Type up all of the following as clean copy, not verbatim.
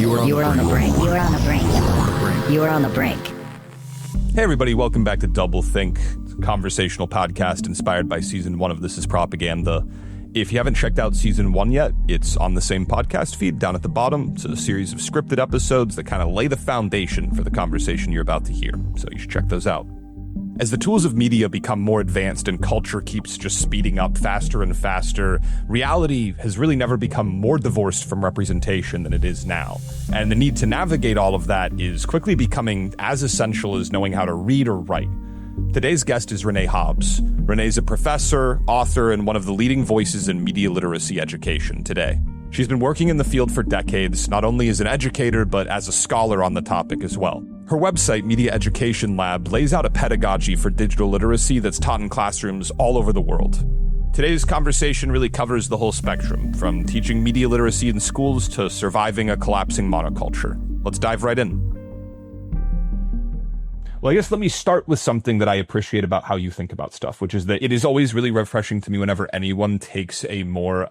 You are on the brink. You are on the brink. You are on the brink. Hey everybody, welcome back to DoubleThink, a conversational podcast inspired by season 1 of This Is Propaganda. If you haven't checked out season 1 yet, it's on the same podcast feed down at the bottom. It's a series of scripted episodes that kind of lay the foundation for the conversation you're about to hear, so you should check those out. As the tools of media become more advanced and culture keeps just speeding up faster and faster, reality has really never become more divorced from representation than it is now. And the need to navigate all of that is quickly becoming as essential as knowing how to read or write. Today's guest is Renee Hobbs. Renee's a professor, author, and one of the leading voices in media literacy education today. She's been working in the field for decades, not only as an educator, but as a scholar on the topic as well. Her website, Media Education Lab, lays out a pedagogy for digital literacy that's taught in classrooms all over the world. Today's conversation really covers the whole spectrum, from teaching media literacy in schools to surviving a collapsing monoculture. Let's dive right in. Well, I guess let me start with something that I appreciate about how you think about stuff, which is that it is always really refreshing to me whenever anyone takes a more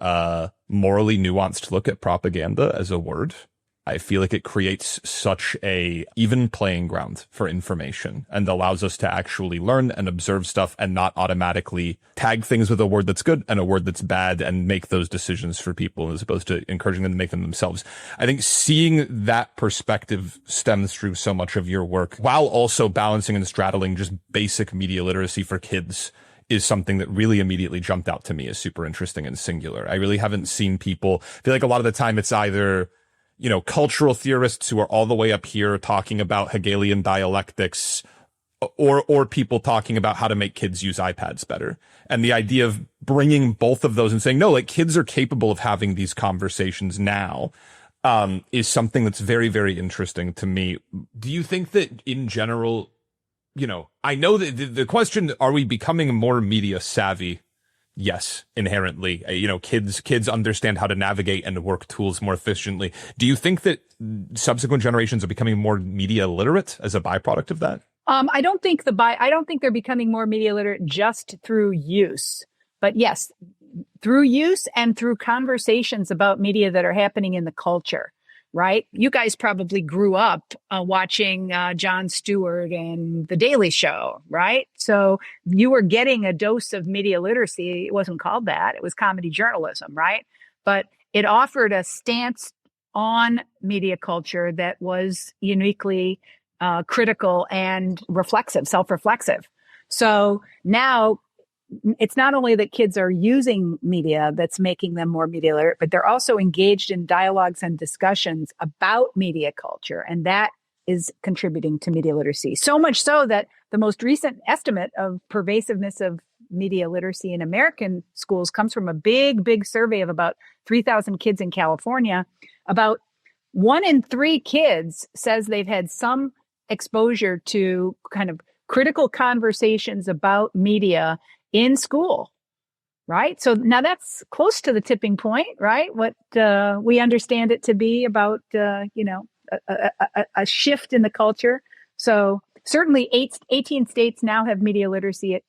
morally nuanced look at propaganda as a word. I feel like it creates such a even playing ground for information and allows us to actually learn and observe stuff and not automatically tag things with a word that's good and a word that's bad and make those decisions for people as opposed to encouraging them to make them themselves. I think seeing that perspective stems through so much of your work while also balancing and straddling just basic media literacy for kids is something that really immediately jumped out to me as super interesting and singular. I really haven't seen people feel like a lot of the time it's either cultural theorists who are all the way up here talking about Hegelian dialectics or people talking about how to make kids use iPads better. And the idea of bringing both of those and saying, no, like kids are capable of having these conversations now, is something that's very, very interesting to me. Do you think that in general, I know that the question, are we becoming more media savvy? Yes, inherently, kids understand how to navigate and work tools more efficiently. Do you think that subsequent generations are becoming more media literate as a byproduct of that? I don't think they're becoming more media literate just through use, but yes, through use and through conversations about media that are happening in the culture. Right? You guys probably grew up watching Jon Stewart and The Daily Show, right? So you were getting a dose of media literacy. It wasn't called that. It was comedy journalism, right? But it offered a stance on media culture that was uniquely critical and reflexive, self-reflexive. So now it's not only that kids are using media that's making them more media literate, but they're also engaged in dialogues and discussions about media culture. And that is contributing to media literacy. So much so that the most recent estimate of pervasiveness of media literacy in American schools comes from a big survey of about 3,000 kids in California. About 1 in 3 kids says they've had some exposure to kind of critical conversations about media in school, right? So now that's close to the tipping point, right? What we understand it to be about, a shift in the culture. So certainly 18 states now have media literacy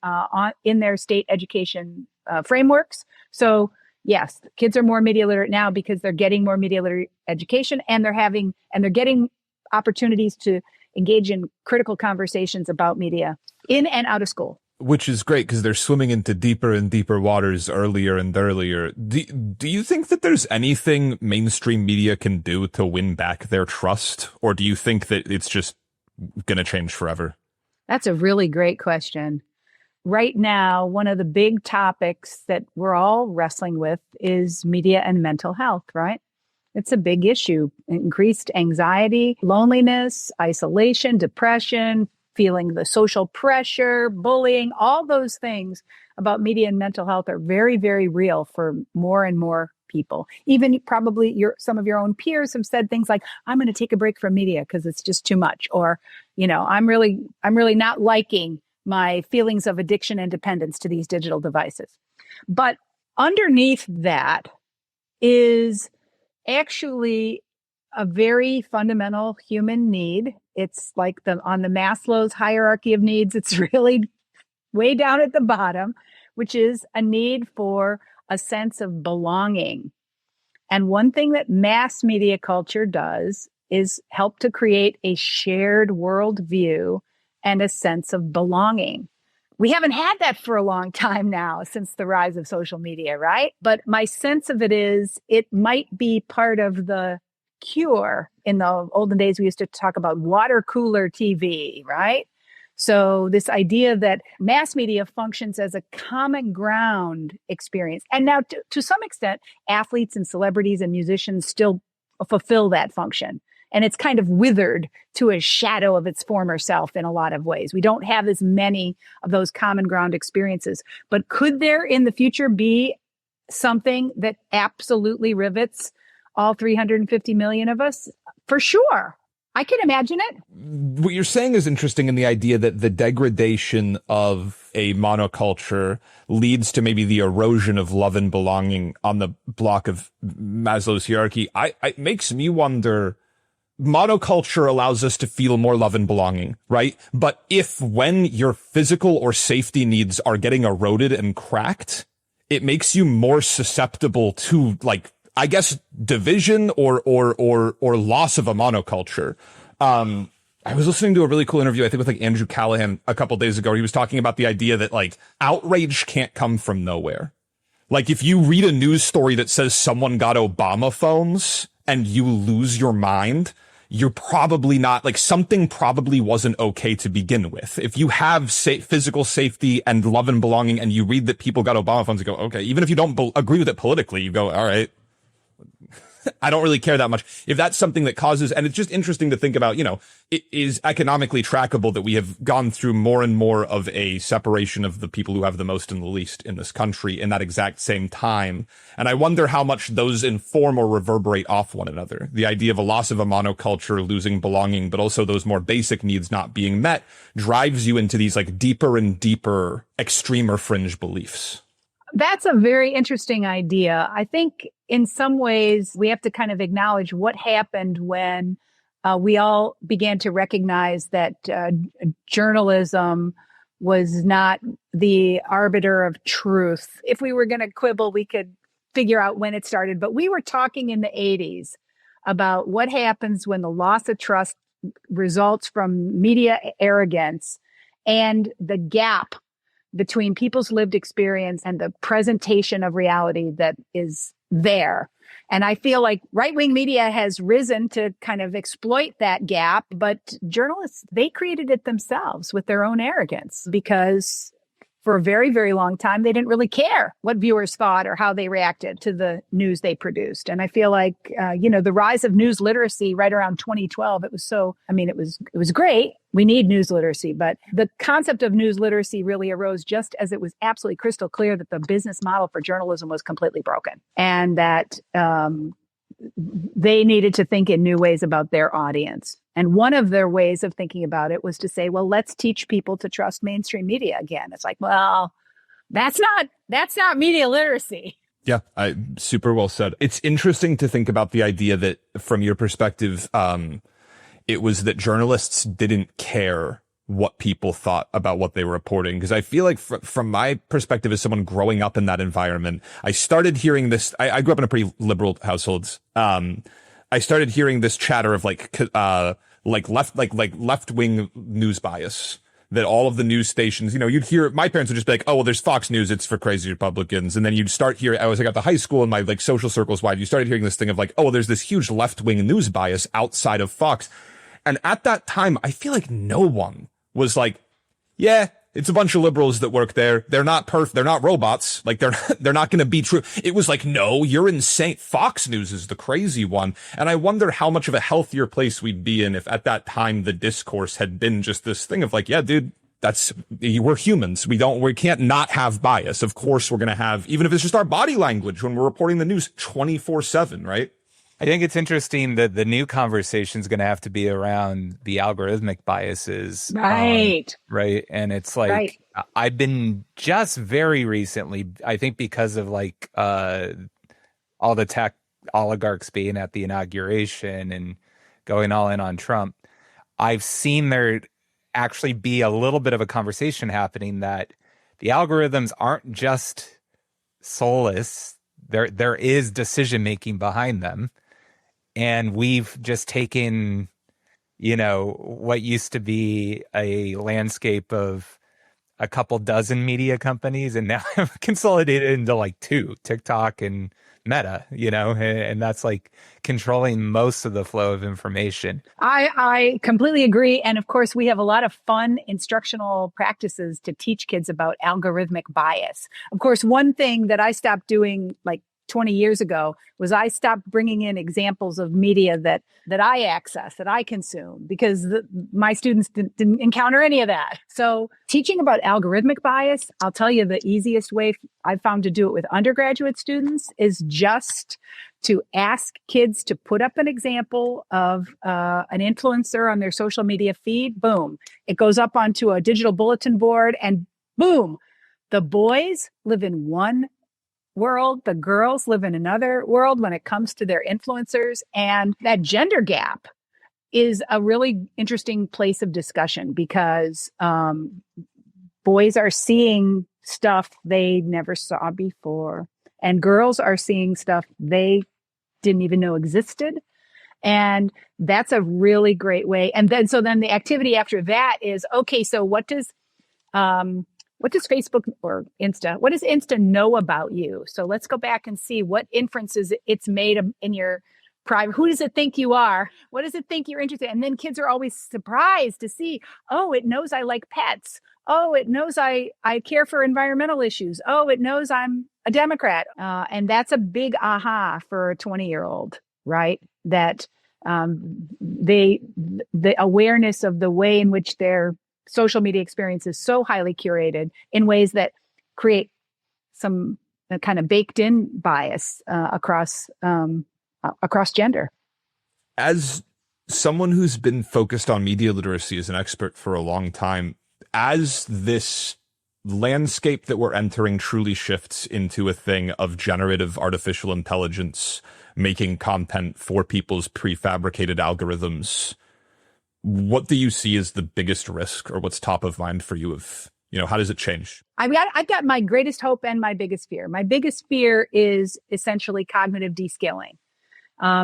in their state education frameworks. So yes, kids are more media literate now because they're getting more media literate education and they're getting opportunities to engage in critical conversations about media in and out of school. Which is great because they're swimming into deeper and deeper waters earlier and earlier. Do you think that there's anything mainstream media can do to win back their trust? Or do you think that it's just going to change forever? That's a really great question. Right now, one of the big topics that we're all wrestling with is media and mental health, right? It's a big issue. Increased anxiety, loneliness, isolation, depression, feeling the social pressure, bullying, all those things about media and mental health are very, very real for more and more people. Even probably some of your own peers have said things like, I'm going to take a break from media because it's just too much. Or, I'm really not liking my feelings of addiction and dependence to these digital devices. But underneath that is actually a very fundamental human need. It's like on the Maslow's hierarchy of needs, it's really way down at the bottom, which is a need for a sense of belonging. And one thing that mass media culture does is help to create a shared worldview and a sense of belonging. We haven't had that for a long time now since the rise of social media, right? But my sense of it is it might be part of the cure. In the olden days, we used to talk about water cooler TV, right? So this idea that mass media functions as a common ground experience. And now to some extent, athletes and celebrities and musicians still fulfill that function. And it's kind of withered to a shadow of its former self in a lot of ways. We don't have as many of those common ground experiences. But could there in the future be something that absolutely rivets all 350 million of us? For sure. I can imagine it. What you're saying is interesting in the idea that the degradation of a monoculture leads to maybe the erosion of love and belonging on the block of Maslow's hierarchy. It makes me wonder, monoculture allows us to feel more love and belonging, right? But when your physical or safety needs are getting eroded and cracked, it makes you more susceptible to, like, I guess, division or loss of a monoculture. I was listening to a really cool interview, I think with like Andrew Callahan a couple days ago. He was talking about the idea that like outrage can't come from nowhere. Like if you read a news story that says someone got Obama phones and you lose your mind, you're probably not, like, something probably wasn't okay to begin with. If you have physical safety and love and belonging and you read that people got Obama phones, you go, okay, even if you don't agree with it politically, you go, all right, I don't really care that much. If that's something that causes, and it's just interesting to think about, it is economically trackable that we have gone through more and more of a separation of the people who have the most and the least in this country in that exact same time. And I wonder how much those inform or reverberate off one another. The idea of a loss of a monoculture, losing belonging, but also those more basic needs not being met drives you into these like deeper and deeper extreme or fringe beliefs. That's a very interesting idea. I think in some ways we have to kind of acknowledge what happened when we all began to recognize that journalism was not the arbiter of truth. If we were going to quibble, we could figure out when it started. But we were talking in the 80s about what happens when the loss of trust results from media arrogance and the gap between people's lived experience and the presentation of reality that is there. And I feel like right-wing media has risen to kind of exploit that gap, but journalists, they created it themselves with their own arrogance because for a very, very long time, they didn't really care what viewers thought or how they reacted to the news they produced. And I feel like, the rise of news literacy right around 2012, it was great. We need news literacy, but the concept of news literacy really arose just as it was absolutely crystal clear that the business model for journalism was completely broken and that they needed to think in new ways about their audience. And one of their ways of thinking about it was to say, well, let's teach people to trust mainstream media again. It's like, well, that's not media literacy. Yeah, super well said. It's interesting to think about the idea that from your perspective, it was that journalists didn't care what people thought about what they were reporting. Because I feel like from my perspective as someone growing up in that environment, I started hearing this. I grew up in a pretty liberal household. I started hearing this chatter of left-wing news bias, that all of the news stations, you'd hear, my parents would just be like, oh, well, there's Fox News. It's for crazy Republicans. And then you'd start hearing, as I got to high school and my like social circles wide, you started hearing this thing of like, oh, well, there's this huge left-wing news bias outside of Fox. And at that time, I feel like no one was like, yeah, it's a bunch of liberals that work there. They're not they're not robots. Like they're not going to be true. It was like, no, you're insane. Fox News is the crazy one. And I wonder how much of a healthier place we'd be in if at that time the discourse had been just this thing of like, yeah, dude, we're humans. We can't not have bias. Of course we're going to have, even if it's just our body language when we're reporting the news 24/7, right? I think it's interesting that the new conversation is going to have to be around the algorithmic biases. Right. Right. And it's like, right. I've been just very recently, I think because of like all the tech oligarchs being at the inauguration and going all in on Trump, I've seen there actually be a little bit of a conversation happening that the algorithms aren't just soulless. There is decision making behind them. And we've just taken, what used to be a landscape of a couple dozen media companies and now have consolidated into like two, TikTok and Meta, and that's like controlling most of the flow of information. I completely agree. And of course, we have a lot of fun instructional practices to teach kids about algorithmic bias. Of course, one thing that I stopped doing like 20 years ago was I stopped bringing in examples of media that I access, that I consume, because my students didn't encounter any of that. So teaching about algorithmic bias, I'll tell you the easiest way I've found to do it with undergraduate students is just to ask kids to put up an example of an influencer on their social media feed. Boom. It goes up onto a digital bulletin board and boom, the boys live in one world, the girls live in another world when it comes to their influencers. And that gender gap is a really interesting place of discussion because boys are seeing stuff they never saw before, and girls are seeing stuff they didn't even know existed. And that's a really great way. And then the activity after that is, okay, so what does Facebook or Insta, what does Insta know about you? So let's go back and see what inferences it's made in your private. Who does it think you are? What does it think you're interested in? And then kids are always surprised to see, oh, it knows I like pets. Oh, it knows I care for environmental issues. Oh, it knows I'm a Democrat. And that's a big aha for a 20-year-old, right? That the awareness of the way in which their social media experience is so highly curated in ways that create some kind of baked in bias across gender. As someone who's been focused on media literacy as an expert for a long time, as this landscape that we're entering truly shifts into a thing of generative artificial intelligence making content for people's prefabricated algorithms, what do you see as the biggest risk, or what's top of mind for you? How does it change? I've got my greatest hope and my biggest fear. My biggest fear is essentially cognitive descaling,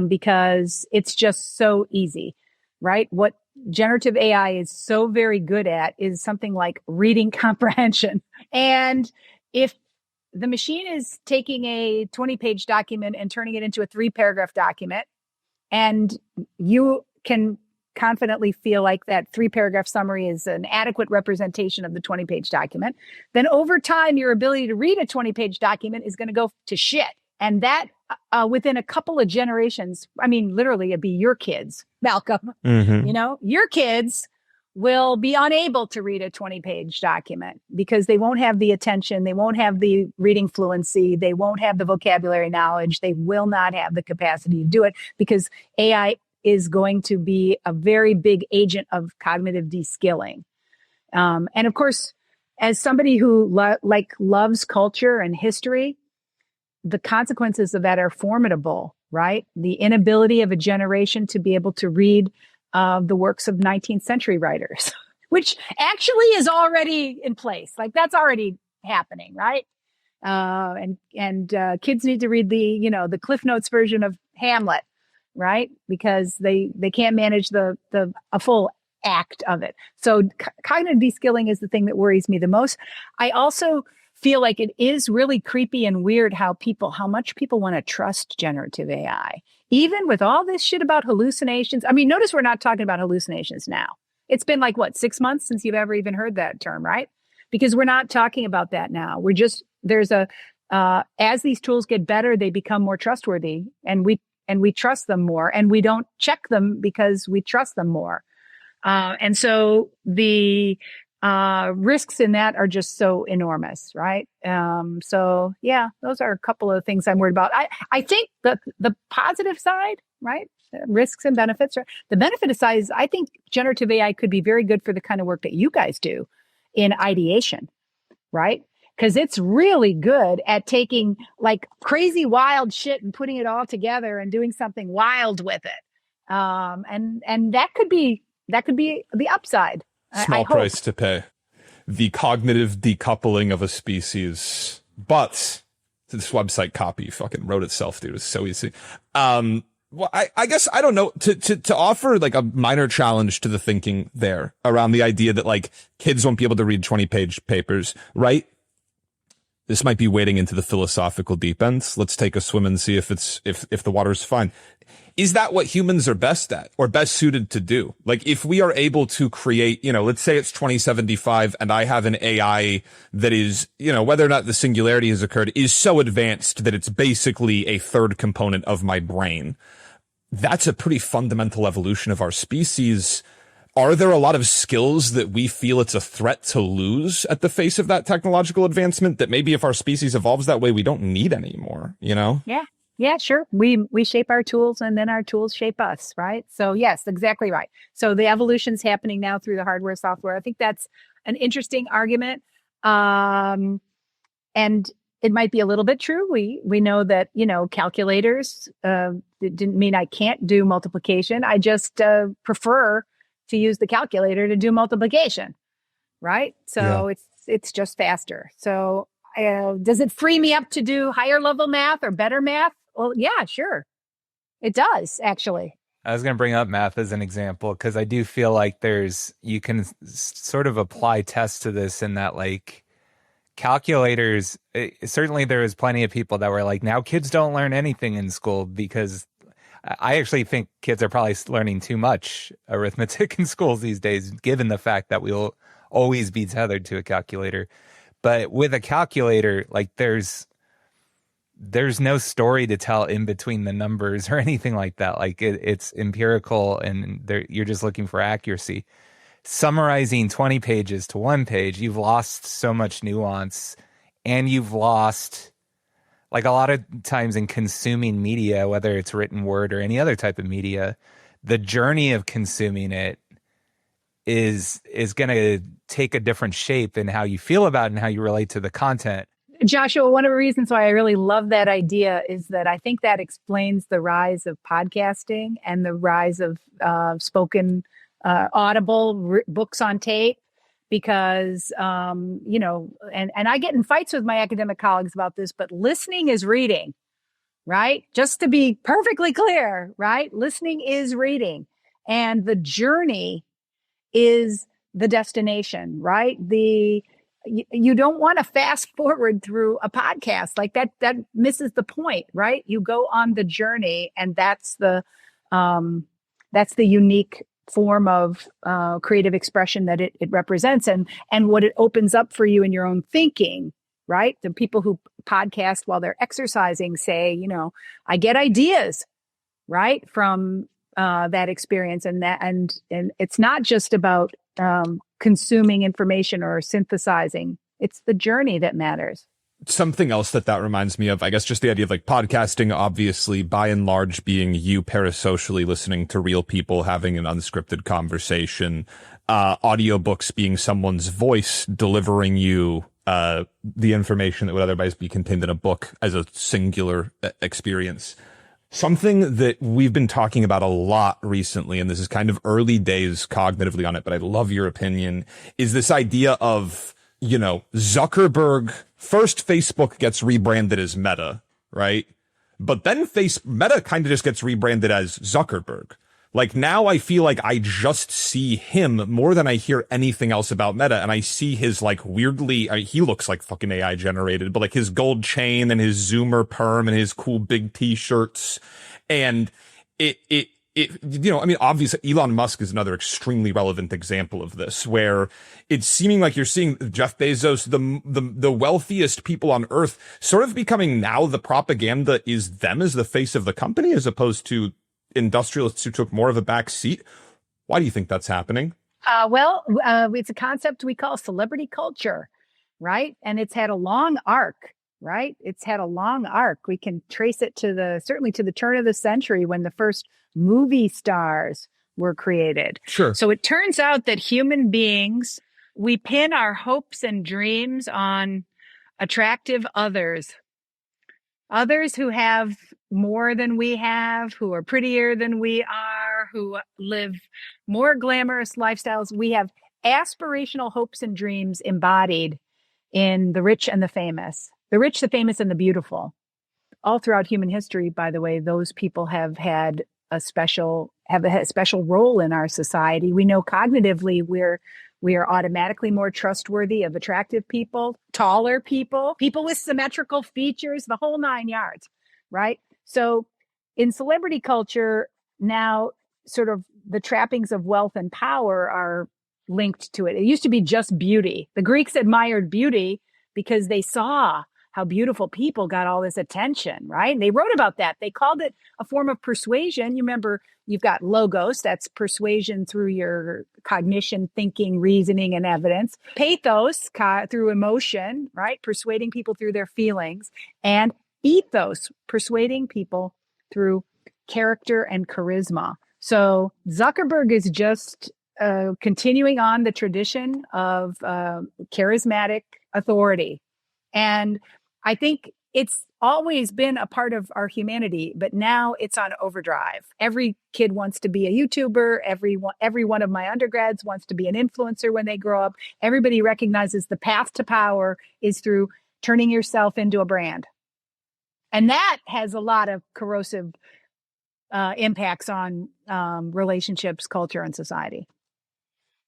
because it's just so easy, right? What generative AI is so very good at is something like reading comprehension. And if the machine is taking a 20-page document and turning it into a 3-paragraph document, and you can confidently feel like that 3-paragraph summary is an adequate representation of the 20-page document, then over time, your ability to read a 20-page document is going to go to shit. And that within a couple of generations, I mean, literally it'd be your kids, Malcolm, your kids will be unable to read a 20-page document because they won't have the attention. They won't have the reading fluency. They won't have the vocabulary knowledge. They will not have the capacity to do it because AI is going to be a very big agent of cognitive de-skilling. And of course, as somebody who loves culture and history, the consequences of that are formidable, right? The inability of a generation to be able to read the works of 19th century writers, which actually is already in place. Like that's already happening, right? And kids need to read the Cliff Notes version of Hamlet, right? Because they can't manage a full act of it. So cognitive de-skilling is the thing that worries me the most. I also feel like it is really creepy and weird how much people want to trust generative AI, even with all this shit about hallucinations. I mean, notice we're not talking about hallucinations now. It's been like 6 months since you've ever even heard that term, right? Because we're not talking about that now. As these tools get better, they become more trustworthy, and we trust them more, and we don't check them because we trust them more. And so the risks in that are just so enormous, right? So yeah, those are a couple of things I'm worried about. I think that the positive side, right? Risks and benefits. Right? The benefit side is I think generative AI could be very good for the kind of work that you guys do in ideation, right? Because it's really good at taking like crazy wild shit and putting it all together and doing something wild with it. And that could be the upside. Small price to pay. The cognitive decoupling of a species. But this website copy fucking wrote itself, dude. It's so easy. Well, I guess I don't know to offer like a minor challenge to the thinking there around the idea that like kids won't be able to read 20-page papers, right? This might be wading into the philosophical deep end. Let's take a swim and see if the water's fine. Is that what humans are best at or best suited to do? Like if we are able to create, let's say it's 2075 and I have an AI that is, whether or not the singularity has occurred is so advanced that it's basically a third component of my brain. That's a pretty fundamental evolution of our species. Are there a lot of skills that we feel it's a threat to lose at the face of that technological advancement that maybe if our species evolves that way, we don't need anymore, Yeah. Yeah, sure. We shape our tools and then our tools shape us, right? So yes, exactly right. So the evolution's happening now through the hardware, software. I think that's an interesting argument. And it might be a little bit true. We know that, calculators, it didn't mean I can't do multiplication. I just prefer to use the calculator to do multiplication, right? So it's just faster. So does it free me up to do higher level math or better math? Well, yeah, sure. It does, actually. I was going to bring up math as an example because I do feel like you can sort of apply tests to this in that like calculators, certainly there is plenty of people that were like, now kids don't learn anything in school because I actually think kids are probably learning too much arithmetic in schools these days, given the fact that we'll always be tethered to a calculator. But with a calculator, like there's no story to tell in between the numbers or anything like that. Like it's empirical and you're just looking for accuracy. Summarizing 20 pages to one page, you've lost so much nuance, and you've lost, like a lot of times in consuming media, whether it's written word or any other type of media, the journey of consuming it is going to take a different shape in how you feel about it and how you relate to the content. Joshua, one of the reasons why I really love that idea is that I think that explains the rise of podcasting and the rise of spoken audible books on tape, because, and I get in fights with my academic colleagues about this, but listening is reading, right? Just to be perfectly clear, right? Listening is reading, and the journey is the destination, right? You don't want to fast forward through a podcast like that. That misses the point, right? You go on the journey, and that's the unique form of creative expression that it represents, and what it opens up for you in your own thinking, right? The people who podcast while they're exercising say, I get ideas, right, from that experience, and it's not just about consuming information or synthesizing. It's the journey that matters. Something else that reminds me of, I guess, just the idea of like podcasting, obviously, by and large, being you parasocially listening to real people having an unscripted conversation, audiobooks being someone's voice delivering you the information that would otherwise be contained in a book as a singular experience. Something that we've been talking about a lot recently, and this is kind of early days cognitively on it, but I'd love your opinion, is this idea of, Zuckerberg. First, Facebook gets rebranded as Meta, right? But then Meta kind of just gets rebranded as Zuckerberg. Like now I feel like I just see him more than I hear anything else about Meta. And I see his like weirdly, he looks like fucking AI generated, but like his gold chain and his Zoomer perm and his cool big t-shirts. And obviously Elon Musk is another extremely relevant example of this, where it's seeming like you're seeing Jeff Bezos, the wealthiest people on earth, sort of becoming now the propaganda is them as the face of the company, as opposed to industrialists who took more of a back seat. Why do you think that's happening? It's a concept we call celebrity culture, right? And it's had a long arc. Right? It's had a long arc. We can trace it certainly to the turn of the century when the first movie stars were created. Sure. So it turns out that human beings, we pin our hopes and dreams on attractive others who have more than we have, who are prettier than we are, who live more glamorous lifestyles. We have aspirational hopes and dreams embodied in the rich and the famous. The rich, the famous, and the beautiful. all throughout human history, by the way, those people have had a special role in our society. We know cognitively we are automatically more trustworthy of attractive people, taller people, people with symmetrical features, the whole 9 yards, right? So in celebrity culture now, sort of the trappings of wealth and power are linked to it. It used to be just beauty. The Greeks admired beauty because they saw how beautiful people got all this attention, right? And they wrote about that. They called it a form of persuasion. You remember, you've got logos, that's persuasion through your cognition, thinking, reasoning, and evidence. Pathos, through emotion, right? Persuading people through their feelings. And ethos, persuading people through character and charisma. So Zuckerberg is just continuing on the tradition of charismatic authority. And I think it's always been a part of our humanity, but now it's on overdrive. Every kid wants to be a YouTuber. Every one of my undergrads wants to be an influencer when they grow up. Everybody recognizes the path to power is through turning yourself into a brand. And that has a lot of corrosive impacts on relationships, culture, and society.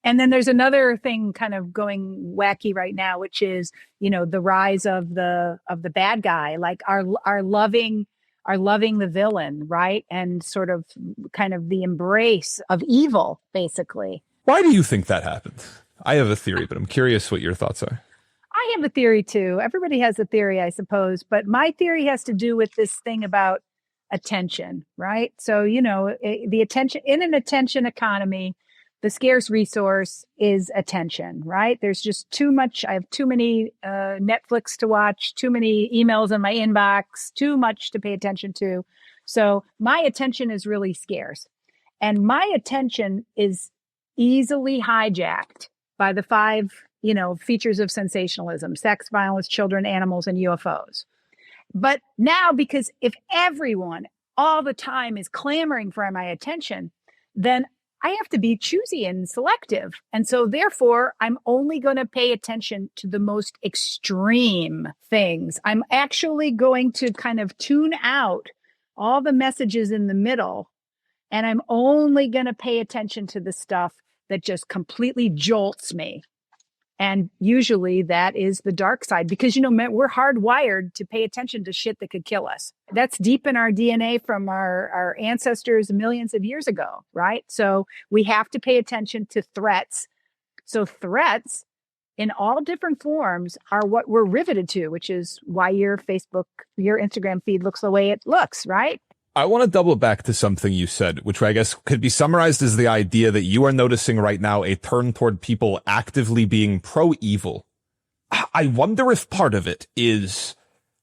And then there's another thing kind of going wacky right now, which is, the rise of the bad guy, like our loving the villain, right? And sort of kind of the embrace of evil, basically. Why do you think that happened? I have a theory, but I'm curious what your thoughts are. I have a theory too. Everybody has a theory, I suppose, but my theory has to do with this thing about attention, right? So, the attention in an attention economy, the scarce resource is attention, right? There's just too much. I have too many Netflix to watch, too many emails in my inbox, too much to pay attention to. So my attention is really scarce. And my attention is easily hijacked by the 5, features of sensationalism: sex, violence, children, animals, and UFOs. But now, because if everyone all the time is clamoring for my attention, then I have to be choosy and selective. And so therefore, I'm only going to pay attention to the most extreme things. I'm actually going to kind of tune out all the messages in the middle. And I'm only going to pay attention to the stuff that just completely jolts me. And usually that is the dark side, because, we're hardwired to pay attention to shit that could kill us. That's deep in our DNA from our ancestors millions of years ago, right? So we have to pay attention to threats. So threats in all different forms are what we're riveted to, which is why your Instagram feed looks the way it looks, right? I want to double back to something you said, which I guess could be summarized as the idea that you are noticing right now a turn toward people actively being pro-evil. I wonder if part of it is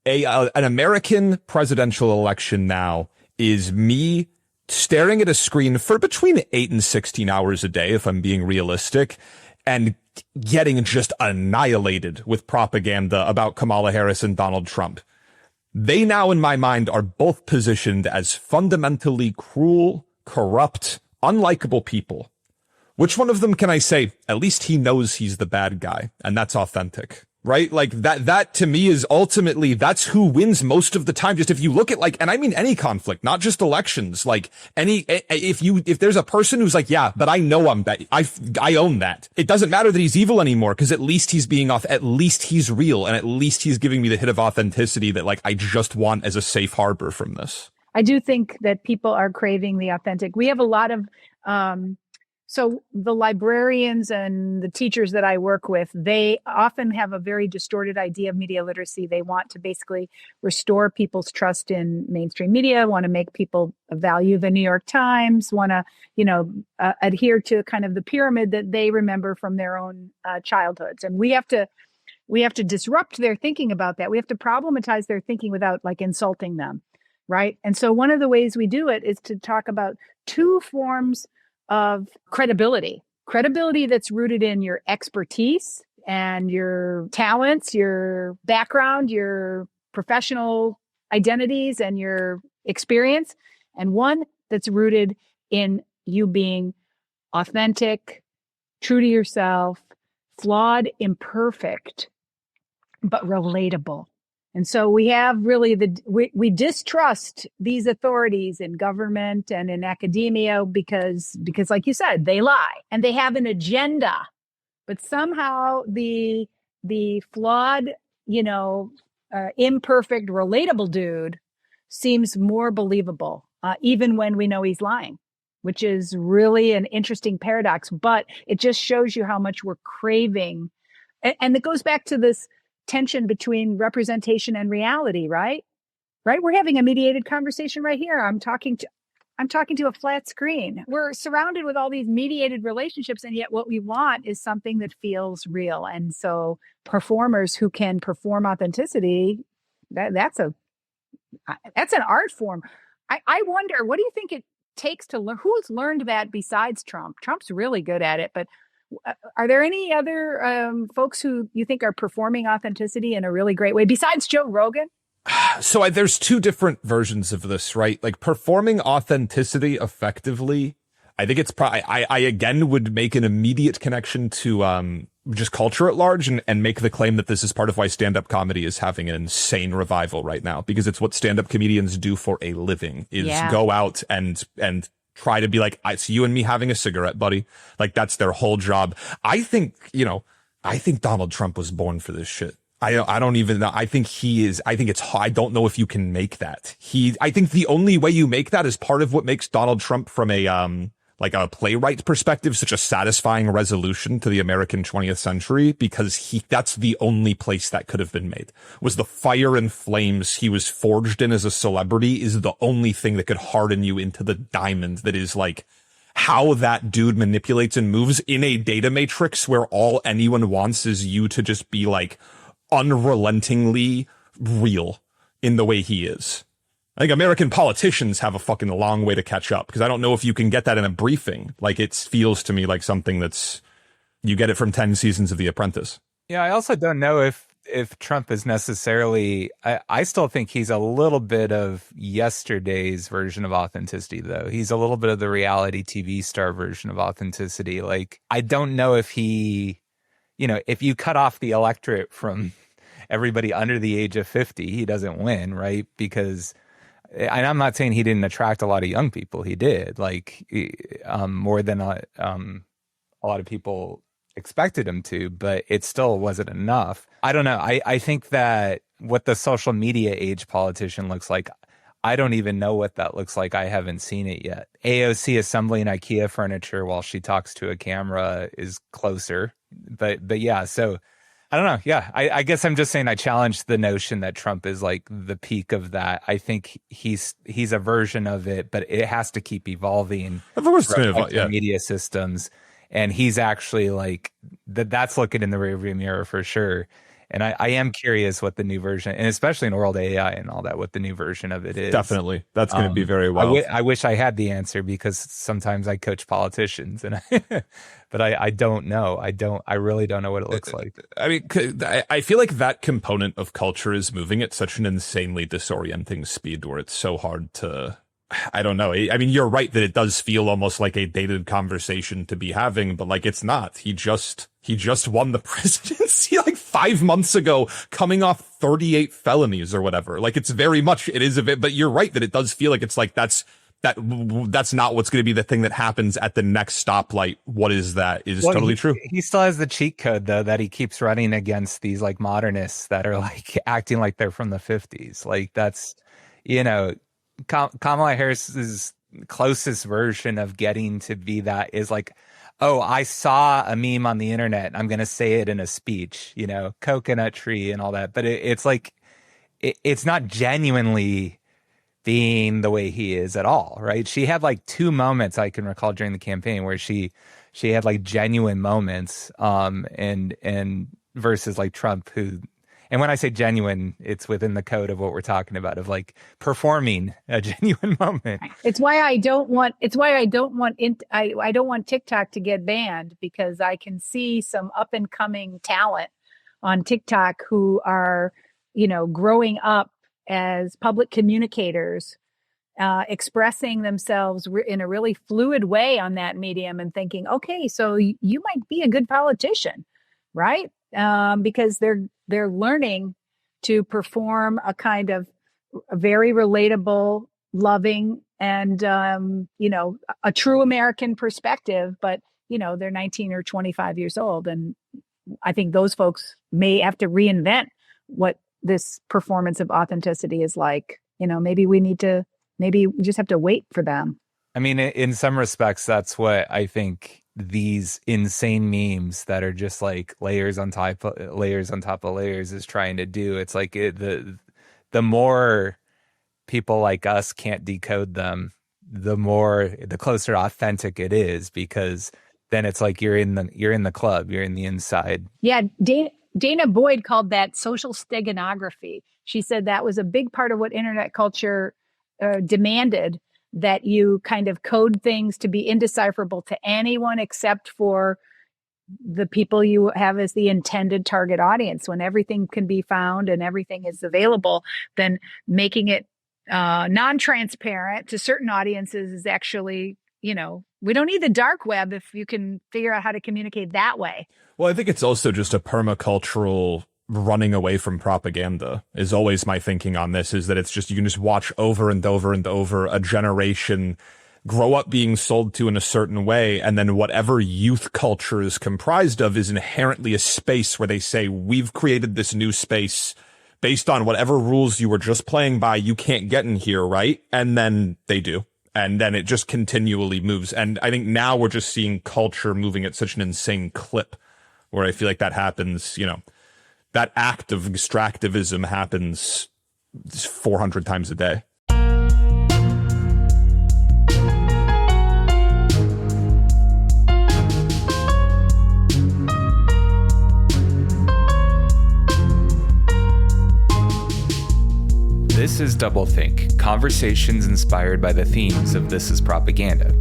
an American presidential election now is me staring at a screen for between 8 and 16 hours a day, if I'm being realistic, and getting just annihilated with propaganda about Kamala Harris and Donald Trump. They now, in my mind, are both positioned as fundamentally cruel, corrupt, unlikable people. Which one of them can I say, at least he knows he's the bad guy, and that's authentic, right? Like that to me is ultimately, that's who wins most of the time. Just if you look at and I mean any conflict, not just elections, if there's a person who's like, yeah, but I know I own that. It doesn't matter that he's evil anymore, because at least he's being off, at least he's real, and at least he's giving me the hit of authenticity that I just want as a safe harbor from this. I do think that people are craving the authentic. We have a lot of, so the librarians and the teachers that I work with, they often have a very distorted idea of media literacy. They want to basically restore people's trust in mainstream media, want to make people value the New York Times, want to, adhere to kind of the pyramid that they remember from their own childhoods. And we have to disrupt their thinking about that. We have to problematize their thinking without insulting them, right? And so one of the ways we do it is to talk about 2 forms of credibility that's rooted in your expertise and your talents, your background, your professional identities, and your experience, and one that's rooted in you being authentic, true to yourself, flawed, imperfect, but relatable. And so we have really we distrust these authorities in government and in academia because like you said, they lie and they have an agenda. But somehow the flawed, imperfect, relatable dude seems more believable, even when we know he's lying, which is really an interesting paradox. But it just shows you how much we're craving. And it goes back to this tension between representation and reality, right? Right. We're having a mediated conversation right here. I'm talking to a flat screen. We're surrounded with all these mediated relationships, and yet what we want is something that feels real. And so performers who can perform authenticity, that's an art form. I wonder, what do you think it takes to learn? Who's learned that besides Trump? Trump's really good at it, but are there any other folks who you think are performing authenticity in a really great way besides Joe Rogan? So there's two different versions of this, right? Like performing authenticity effectively. I think it's probably, I again would make an immediate connection to just culture at large and make the claim that this is part of why stand-up comedy is having an insane revival right now, because it's what stand-up comedians do for a living, is go out and try to be like, it's you and me having a cigarette, buddy. Like that's their whole job. I think Donald Trump was born for this shit. I don't even know. I think I don't know if you can make that. I think the only way you make that is part of what makes Donald Trump from a playwright perspective such a satisfying resolution to the American 20th century, because that's the only place that could have been made. Was the fire and flames he was forged in as a celebrity is the only thing that could harden you into the diamond that is like how that dude manipulates and moves in a data matrix where all anyone wants is you to just be like unrelentingly real in the way he is. I think American politicians have a fucking long way to catch up, because I don't know if you can get that in a briefing. Like it feels to me like something that's, you get it from 10 seasons of The Apprentice. Yeah, I also don't know if Trump is necessarily, I still think he's a little bit of yesterday's version of authenticity, though. He's a little bit of the reality TV star version of authenticity. Like, I don't know if he, if you cut off the electorate from everybody under the age of 50, he doesn't win, right? Because, and I'm not saying he didn't attract a lot of young people. He did, like, more than a lot of people expected him to, but it still wasn't enough. I don't know. I think that what the social media age politician looks like, I don't even know what that looks like. I haven't seen it yet. AOC assembling IKEA furniture while she talks to a camera is closer. But yeah, so I don't know. Yeah, I guess I'm just saying I challenge the notion that Trump is like the peak of that. I think he's a version of it, but it has to keep evolving. Of course, it's going to evolve, media systems. And he's actually like that's looking in the rearview mirror for sure. And I am curious what the new version, and especially in world AI and all that, what the new version of it is. Definitely. That's going to be very well. I wish I had the answer, because sometimes I coach politicians, and but I don't know. I really don't know what it looks like. I mean, I feel like that component of culture is moving at such an insanely disorienting speed where it's so hard to, I don't know. I mean, you're right that it does feel almost like a dated conversation to be having, but like it's not. He just won the presidency like 5 months ago, coming off 38 felonies or whatever. Like it is a bit, but you're right that it does feel like it's like that's not what's going to be the thing that happens at the next stoplight. What is that? Is totally true. He still has the cheat code though, that he keeps running against these like modernists that are like acting like they're from the 50s. Like that's, Kamala Harris's closest version of getting to be that is like, oh, I saw a meme on the internet and I'm going to say it in a speech, coconut tree and all that. But it's like, it's not genuinely being the way he is at all, right? She had like 2 moments I can recall during the campaign where she had like genuine moments, and versus like Trump, who, and when I say genuine, it's within the code of what we're talking about, of like performing a genuine moment. It's why I don't want TikTok to get banned, because I can see some up and coming talent on TikTok who are, growing up as public communicators, expressing themselves in a really fluid way on that medium, and thinking, okay, so you might be a good politician, right? Because they're learning to perform a kind of a very relatable, loving, and, a true American perspective, but, they're 19 or 25 years old. And I think those folks may have to reinvent what this performance of authenticity is like. Maybe we just have to wait for them. I mean, in some respects, that's what I think these insane memes that are just like layers on top of layers is trying to do. It's like the more people like us can't decode them, the closer authentic it is, because then it's like you're in the club, you're in the inside. Yeah, Dana Boyd called that social steganography. She said that was a big part of what internet culture demanded, that you kind of code things to be indecipherable to anyone except for the people you have as the intended target audience. When everything can be found and everything is available, then making it non-transparent to certain audiences is actually, we don't need the dark web if you can figure out how to communicate that way. Well, I think it's also just a permacultural running away from propaganda is always my thinking on this, is that it's just, you can just watch over and over and over a generation grow up being sold to in a certain way. And then whatever youth culture is comprised of is inherently a space where they say, we've created this new space based on whatever rules you were just playing by. You can't get in here, right? And then they do. And then it just continually moves. And I think now we're just seeing culture moving at such an insane clip where I feel like that happens, that act of extractivism happens 400 times a day. This is DoubleThink, conversations inspired by the themes of This Is Propaganda.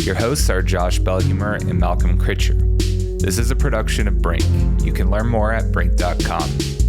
Your hosts are Josh Belhumer and Malcolm Critcher. This is a production of Brink. You can learn more at brink.com.